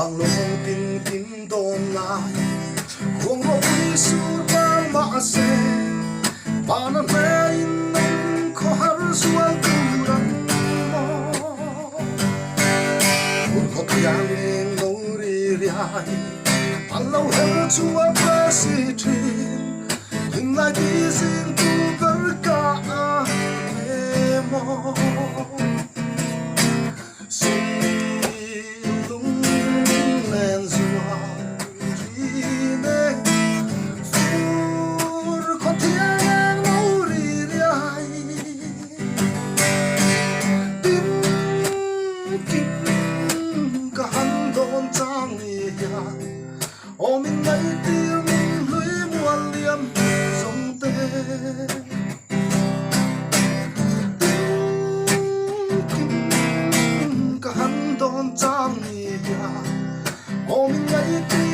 bang long tin tin don lai khuang ro ui sur bal ma se panan me in nong kho har sual turan mo un kho yang eng no ri riai allo hem chua pa si tri hing lai di sin tu gar ka mo ô mình ngay tiêu mình lưới muôn liêm sông tê tình cả hắn đón trang nhị ô mình ngay tiêu